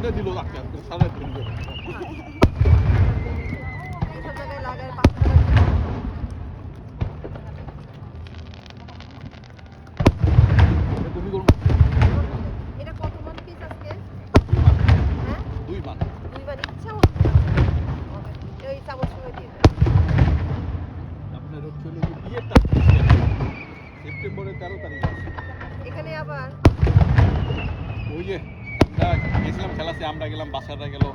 সাথে দিল রাখতে সাথে দিল এইসব জায়গায় লাগায় 5 টাকা তুমি করো এটা কত মান পিস আজকে? হ্যাঁ 2 মান 2 বার ইচ্ছা মতো এই চামচ সময় দিয়ে দেন। আপনার হচ্ছে বিয়েটা সেপ্টেম্বরের 13 তারিখ এখানে আবার ওই যে আমরা গেছিলাম খেলাতে আমরা গেলাম বাসাটা গেল